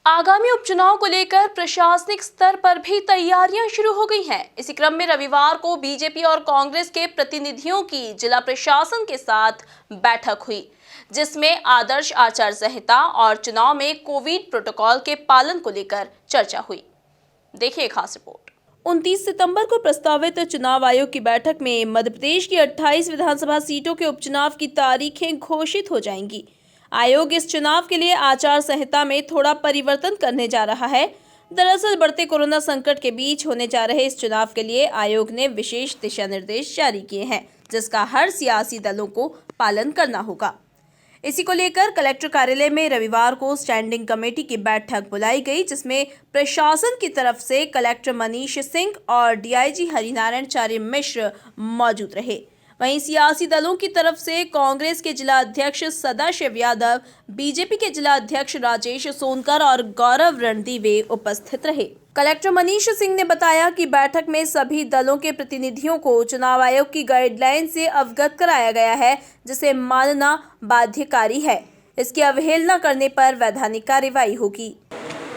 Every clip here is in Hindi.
आगामी उपचुनाव को लेकर प्रशासनिक स्तर पर भी तैयारियां शुरू हो गई हैं। इसी क्रम में रविवार को बीजेपी और कांग्रेस के प्रतिनिधियों की जिला प्रशासन के साथ बैठक हुई, जिसमें आदर्श आचार संहिता और चुनाव में कोविड प्रोटोकॉल के पालन को लेकर चर्चा हुई। देखिए खास रिपोर्ट। 29 सितंबर को प्रस्तावित चुनाव आयोग की बैठक में मध्य प्रदेश की 28 विधानसभा सीटों के उपचुनाव की तारीखें घोषित हो जाएंगी। आयोग इस चुनाव के लिए आचार संहिता में थोड़ा परिवर्तन करने जा रहा है। दरअसल बढ़ते कोरोना संकट के बीच होने जा रहे इस चुनाव के लिए आयोग ने विशेष दिशा निर्देश जारी किए हैं, जिसका हर सियासी दलों को पालन करना होगा। इसी को लेकर कलेक्टर कार्यालय में रविवार को स्टैंडिंग कमेटी की बैठक बुलाई गई, जिसमें प्रशासन की तरफ से कलेक्टर मनीष सिंह और डीआईजी हरिनारायण चार्य मिश्र मौजूद रहे। वहीं सियासी दलों की तरफ से कांग्रेस के जिला अध्यक्ष सदाशिव यादव, बीजेपी के जिला अध्यक्ष राजेश सोनकर और गौरव रणदीवे उपस्थित रहे। कलेक्टर मनीष सिंह ने बताया कि बैठक में सभी दलों के प्रतिनिधियों को चुनाव आयोग की गाइडलाइन से अवगत कराया गया है, जिसे मानना बाध्यकारी है। इसकी अवहेलना करने पर वैधानिक कार्रवाई होगी।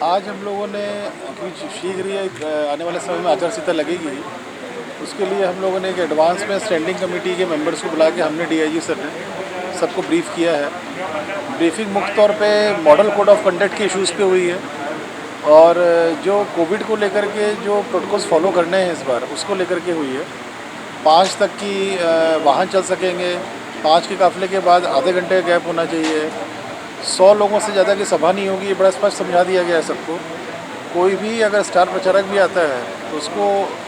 आज हम लोगों ने कुछ शीघ्र ही आने वाले समय में आचार संहिता लगेगी, उसके लिए हम लोगों ने एक एडवांस में स्टैंडिंग कमेटी के मेंबर्स को बुला के हमने डीआईजी सर ने सबको ब्रीफ किया है। ब्रीफिंग मुख्य तौर पे मॉडल कोड ऑफ कंडक्ट के इश्यूज़ पे हुई है और जो कोविड को लेकर के जो प्रोटोकॉल्स फॉलो करने हैं इस बार, उसको लेकर के हुई है। 5 तक की वाहन चल सकेंगे, 5 के काफिले के बाद आधे घंटे का गैप होना चाहिए, 100 लोगों से ज़्यादा की सभा नहीं होगी, ये बड़ा स्पष्ट समझा दिया गया है सबको। कोई भी अगर स्टार प्रचारक भी आता है तो उसको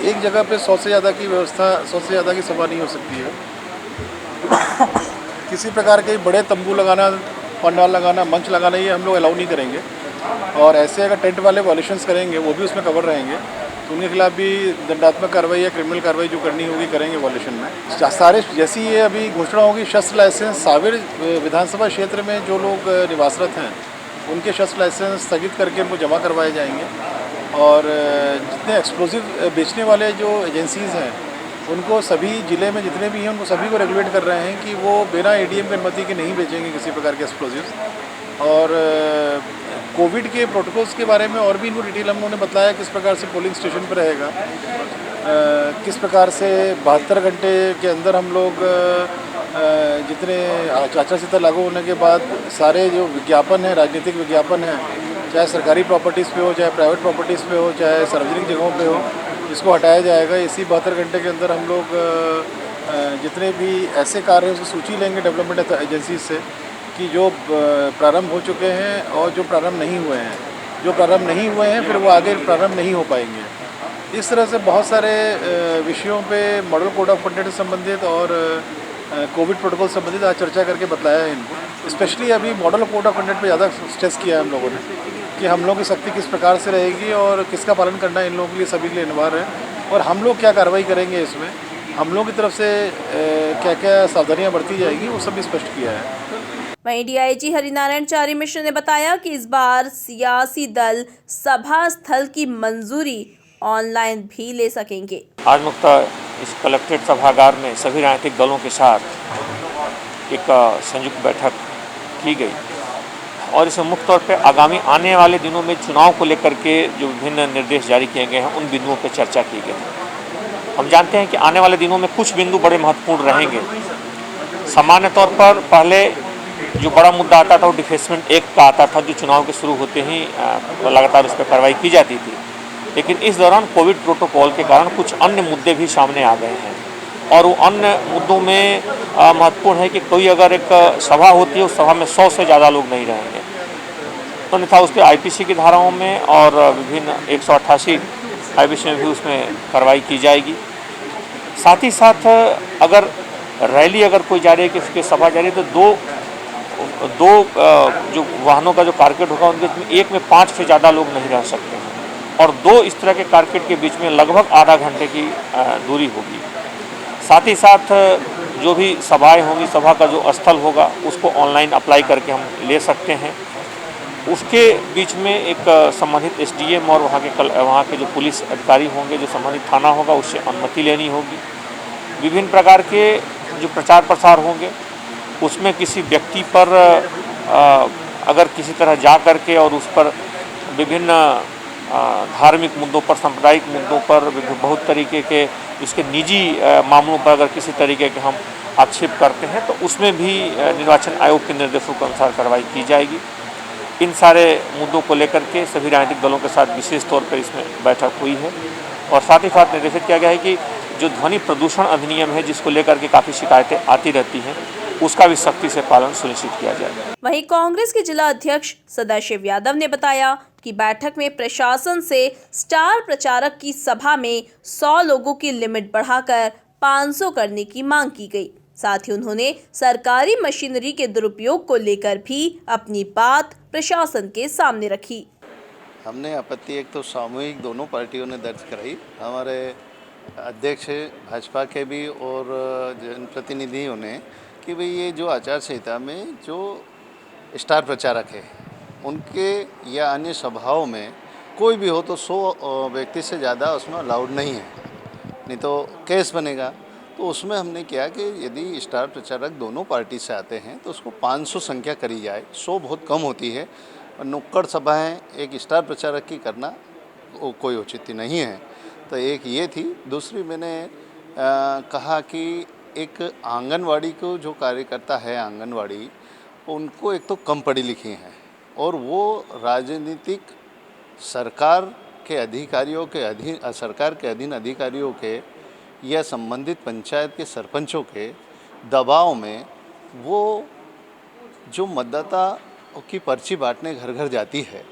एक जगह पे 100 से ज़्यादा की व्यवस्था, 100 से ज़्यादा की सभा नहीं हो सकती है। किसी प्रकार के बड़े तंबू लगाना, पंडाल लगाना, मंच लगाना, ये हम लोग अलाउ नहीं करेंगे। और ऐसे अगर टेंट वाले वॉल्यूशंस करेंगे वो भी उसमें कवर रहेंगे, तो उनके खिलाफ भी दंडात्मक कार्रवाई या क्रिमिनल कार्रवाई जो करनी होगी करेंगे वॉल्यूशन में। सारे जैसी ये अभी घोषणा होगी, शस्त्र लाइसेंस सावेर विधानसभा क्षेत्र में जो लोग निवासरत हैं उनके शस्त्र लाइसेंस स्थगित करके उनको जमा करवाए जाएंगे। और जितने एक्सप्लोजिव बेचने वाले जो एजेंसीज़ हैं उनको सभी ज़िले में जितने भी हैं उनको सभी को रेगुलेट कर रहे हैं कि वो बिना एडीएम की अनुमति के नहीं बेचेंगे किसी प्रकार के एक्सप्लोजिव। और कोविड के प्रोटोकॉल्स के बारे में और भी इनको डिटेल हम लोगों ने बताया, किस प्रकार से पोलिंग स्टेशन पर रहेगा, किस प्रकार से 72 घंटे के अंदर हम लोग जितने आचार संहिता लागू होने के बाद सारे जो विज्ञापन हैं, राजनीतिक विज्ञापन हैं, चाहे सरकारी प्रॉपर्टीज़ पे हो, चाहे प्राइवेट प्रॉपर्टीज़ पे हो, चाहे सार्वजनिक जगहों पे हो, इसको हटाया जाएगा। इसी 72 घंटे के अंदर हम लोग जितने भी ऐसे कार्य हैं उसकी सूची लेंगे डेवलपमेंट एजेंसीज से कि जो प्रारंभ हो चुके हैं और जो प्रारंभ नहीं हुए हैं। जो प्रारंभ नहीं हुए हैं फिर वो आगे प्रारंभ नहीं हो पाएंगे। इस तरह से बहुत सारे विषयों पे मॉडल कोड ऑफ कंडक्ट से संबंधित और कोविड प्रोटोकॉल संबंधित आज चर्चा करके बताया है इनको। स्पेशली अभी मॉडल कोड ऑफ कंडक्ट पे ज़्यादा स्ट्रेस किया है हम लोगों ने कि हम लोगों की शक्ति किस प्रकार से रहेगी और किसका पालन करना इन लोगों के लिए, सभी के लिए अनिवार्य है। और हम लोग क्या कार्रवाई करेंगे इसमें, हम लोगों की तरफ से क्या क्या सावधानियाँ बरती जाएगी, वो सब भी स्पष्ट किया है। वहीं डीआईजी हरिनारायण चार्य मिश्र ने बताया कि इस बार सियासी दल सभा स्थल की मंजूरी ऑनलाइन भी ले सकेंगे। आज मुख्यतः इस कलेक्ट्रेट सभागार में सभी राजनीतिक दलों के साथ एक संयुक्त बैठक की गई और इसमें मुख्य तौर पर आगामी आने वाले दिनों में चुनाव को लेकर के जो विभिन्न निर्देश जारी किए गए हैं उन बिंदुओं पर चर्चा की गई। हम जानते हैं कि आने वाले दिनों में कुछ बिंदु बड़े महत्वपूर्ण रहेंगे। सामान्य तौर पर पहले जो बड़ा मुद्दा आता था वो डिफेसमेंट एक्ट का आता था, जो चुनाव के शुरू होते ही लगातार उस पर कार्रवाई की जाती थी। लेकिन इस दौरान कोविड प्रोटोकॉल के कारण कुछ अन्य मुद्दे भी सामने आ गए हैं और वो अन्य मुद्दों में महत्वपूर्ण है कि कोई अगर एक सभा होती है उस सभा में 100 से ज़्यादा लोग नहीं रहेंगे, तो अन्यथा उस पर आईपीसी की धाराओं में और विभिन्न 188 आईपीसी में भी उसमें कार्रवाई की जाएगी। साथ ही साथ अगर रैली अगर कोई जा रही है, किसी की सभा जा रही है, तो दो जो वाहनों का जो कारकेट होगा उनके बीच में एक में 5 से ज़्यादा लोग नहीं रह सकते हैं और 2 इस तरह के कारकेट के बीच में लगभग आधा घंटे की दूरी होगी। साथ ही साथ जो भी सभाएं होंगी, सभा का जो स्थल होगा उसको ऑनलाइन अप्लाई करके हम ले सकते हैं। उसके बीच में एक संबंधित एसडीएम और वहाँ के जो पुलिस अधिकारी होंगे, जो संबंधित थाना होगा, उससे अनुमति लेनी होगी। विभिन्न प्रकार के जो प्रचार प्रसार होंगे उसमें किसी व्यक्ति पर अगर किसी तरह जा करके और उस पर विभिन्न धार्मिक मुद्दों पर, सांप्रदायिक मुद्दों पर, बहुत तरीके के उसके निजी मामलों पर अगर किसी तरीके के हम आक्षेप करते हैं तो उसमें भी निर्वाचन आयोग के निर्देशों के अनुसार कार्रवाई की जाएगी। इन सारे मुद्दों को लेकर के सभी राजनीतिक दलों के साथ विशेष तौर पर इसमें बैठक हुई है और साथ ही साथ निर्देशित किया गया है कि जो ध्वनि प्रदूषण अधिनियम है जिसको लेकर के काफ़ी शिकायतें आती रहती हैं, उसका भी सख्ती से पालन सुनिश्चित किया जाए। वहीं कांग्रेस के जिला अध्यक्ष सदाशिव यादव ने बताया कि बैठक में प्रशासन से स्टार प्रचारक की सभा में 100 लोगों की लिमिट बढ़ाकर 500 करने की मांग की गई। साथ ही उन्होंने सरकारी मशीनरी के दुरुपयोग को लेकर भी अपनी बात प्रशासन के सामने रखी। हमने आपत्ति एक तो सामूहिक दोनों पार्टियों ने दर्ज कराई, हमारे अध्यक्ष भाजपा के भी और जनप्रतिनिधियों ने, कि भाई ये जो आचार संहिता में जो स्टार प्रचारक है उनके या अन्य सभाओं में कोई भी हो तो 100 व्यक्ति से ज़्यादा उसमें अलाउड नहीं है, नहीं तो केस बनेगा। तो उसमें हमने किया कि यदि स्टार प्रचारक दोनों पार्टी से आते हैं तो उसको 500 संख्या करी जाए। 100 बहुत कम होती है और नुक्कड़ सभाएं एक स्टार प्रचारक की करना कोई औचित्य नहीं है। तो एक ये थी। दूसरी मैंने कहा कि एक आंगनवाड़ी को जो कार्यकर्ता है आंगनवाड़ी, उनको एक तो कम पढ़ी लिखी हैं और वो राजनीतिक सरकार के अधिकारियों के अधीन, सरकार के अधीन अधिकारियों के या संबंधित पंचायत के सरपंचों के दबाव में वो जो मतदाता की पर्ची बांटने घर घर जाती है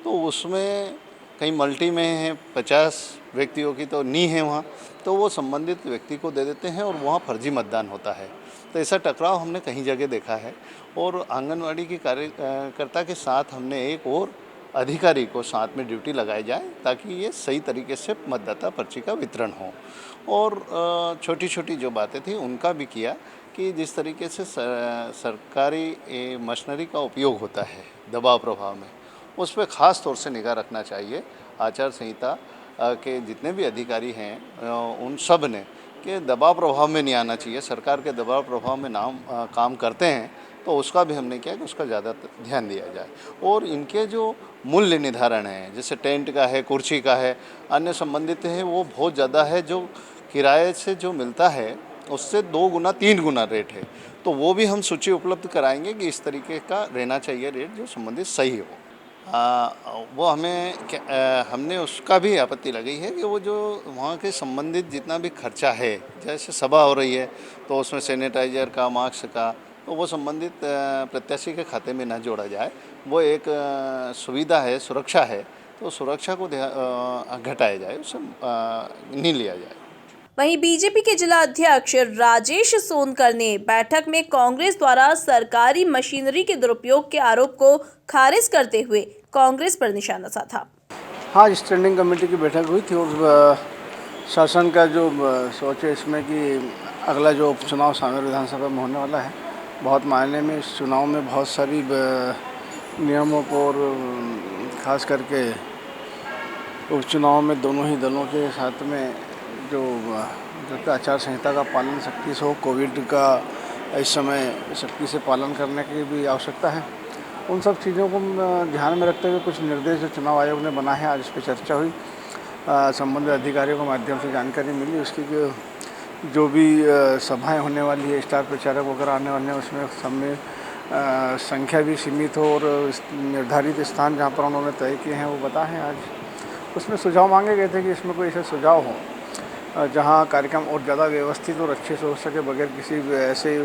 तो उसमें कहीं मल्टी में है 50 व्यक्तियों की तो नहीं है वहाँ, तो वो संबंधित व्यक्ति को दे देते हैं और वहाँ फर्जी मतदान होता है। तो ऐसा टकराव हमने कहीं जगह देखा है और आंगनवाड़ी की कार्यकर्ता के साथ हमने एक और अधिकारी को साथ में ड्यूटी लगाई जाए ताकि ये सही तरीके से मतदाता पर्ची का वितरण हो। और छोटी छोटी जो बातें थी उनका भी किया कि जिस तरीके से सरकारी मशीनरी का उपयोग होता है दबाव प्रभाव में, उस पर ख़ास तौर से निगाह रखना चाहिए। आचार संहिता के जितने भी अधिकारी हैं उन सब ने कि दबाव प्रभाव में नहीं आना चाहिए। सरकार के दबाव प्रभाव में काम करते हैं तो उसका भी हमने किया कि उसका ज़्यादा ध्यान दिया जाए। और इनके जो मूल्य निर्धारण है, जैसे टेंट का है, कुर्सी का है, अन्य संबंधित है, वो बहुत ज़्यादा है। जो किराए से जो मिलता है उससे 2 गुना 3 गुना रेट है, तो वो भी हम सूची उपलब्ध कराएंगे कि इस तरीके का रहना चाहिए रेट जो संबंधित सही हो। वो हमने उसका भी आपत्ति लगाई है कि वो जो वहाँ के संबंधित जितना भी खर्चा है, जैसे सभा हो रही है तो उसमें सैनिटाइज़र का, मास्क का, तो वो संबंधित प्रत्याशी के खाते में न जोड़ा जाए। वो एक सुविधा है, सुरक्षा है, तो सुरक्षा को घटाया जाए, उसे नहीं लिया जाए। वहीं बीजेपी के जिला अध्यक्ष राजेश सोनकर ने बैठक में कांग्रेस द्वारा सरकारी मशीनरी के दुरुपयोग के आरोप को खारिज करते हुए कांग्रेस पर निशाना साधा। हाँ, स्टैंडिंग कमेटी की बैठक हुई थी और शासन का जो सोच है इसमें कि अगला जो उपचुनाव सामेर विधानसभा में होने वाला है, बहुत मायने में इस चुनाव में बहुत सारी नियमों को और ख़ास करके उपचुनाव में दोनों ही दलों के साथ में जो आचार संहिता का पालन सख्ती से हो, कोविड का इस समय सख्ती से पालन करने की भी आवश्यकता है। उन सब चीज़ों को ध्यान में रखते हुए कुछ निर्देश जो चुनाव आयोग ने बनाए हैं, आज इस पर चर्चा हुई। संबंधित अधिकारियों के माध्यम से जानकारी मिली उसकी जो भी सभाएं होने वाली है, स्टार प्रचारक वगैरह आने वाले हैं, उसमें सब में संख्या भी सीमित हो और निर्धारित स्थान जहाँ पर उन्होंने तय किए हैं वो बताएं। आज उसमें सुझाव मांगे गए थे कि इसमें कोई ऐसे सुझाव हो जहाँ कार्यक्रम और ज़्यादा व्यवस्थित और अच्छे से हो सके, बगैर किसी ऐसे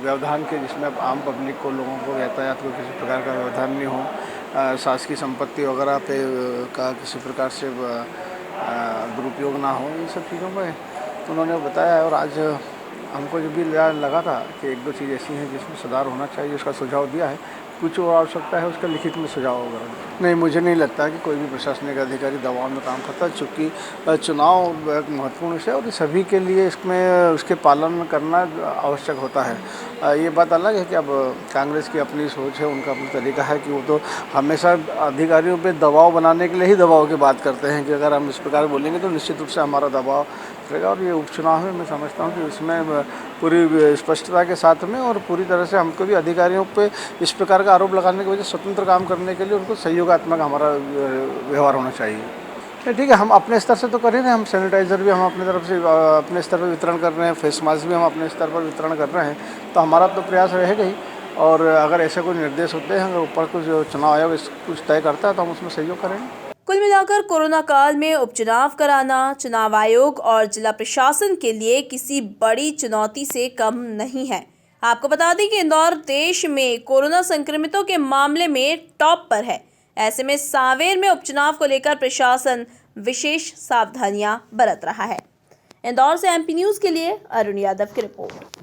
व्यवधान के जिसमें आम पब्लिक को, लोगों को, यातायात को किसी प्रकार का व्यवधान नहीं हो, शासकीय संपत्ति वगैरह पे का किसी प्रकार से दुरुपयोग ना हो। इन सब चीज़ों में उन्होंने बताया और आज हमको जो भी लगा था कि 1-2 चीज़ ऐसी हैं जिसमें सुधार होना चाहिए, उसका सुझाव दिया है। कुछ और आवश्यकता है उसका लिखित में सुझाव वगैरह नहीं, मुझे नहीं लगता कि कोई भी प्रशासनिक अधिकारी दबाव में काम करता है, चूँकि चुनाव एक महत्वपूर्ण विषय है और सभी के लिए इसमें उसके पालन करना आवश्यक होता है। ये बात अलग है कि अब कांग्रेस की अपनी सोच है, उनका अपना तरीका है कि वो तो हमेशा अधिकारियों पे दबाव बनाने के लिए ही दबाव की बात करते हैं कि अगर हम इस प्रकार बोलेंगे तो निश्चित रूप से हमारा दबाव करेगा। और ये उपचुनाव में मैं समझता हूँ कि इसमें पूरी स्पष्टता के साथ में और पूरी तरह से हमको भी अधिकारियों पे इस प्रकार का आरोप लगाने की वजह स्वतंत्र काम करने के लिए उनको सहयोगात्मक हमारा व्यवहार होना चाहिए। ठीक है, हम अपने स्तर से तो कर ही रहे हैं, हम सैनिटाइज़र भी हम अपनी तरफ से अपने स्तर पर वितरण कर रहे हैं, फेस मास्क भी हम अपने स्तर पर वितरण कर रहे हैं, तो हमारा तो प्रयास रहेगा ही। और अगर ऐसे कोई निर्देश होते हैं, अगर ऊपर कुछ चुनाव आयोग कुछ तय करता है तो हम उसमें सहयोग करेंगे। कुल मिलाकर कोरोना काल में उपचुनाव कराना चुनाव आयोग और जिला प्रशासन के लिए किसी बड़ी चुनौती से कम नहीं है। आपको बता दें कि इंदौर देश में कोरोना संक्रमितों के मामले में टॉप पर है। ऐसे में सांवेर में उपचुनाव को लेकर प्रशासन विशेष सावधानियां बरत रहा है। इंदौर से एमपी न्यूज़ के लिए अरुण यादव की रिपोर्ट।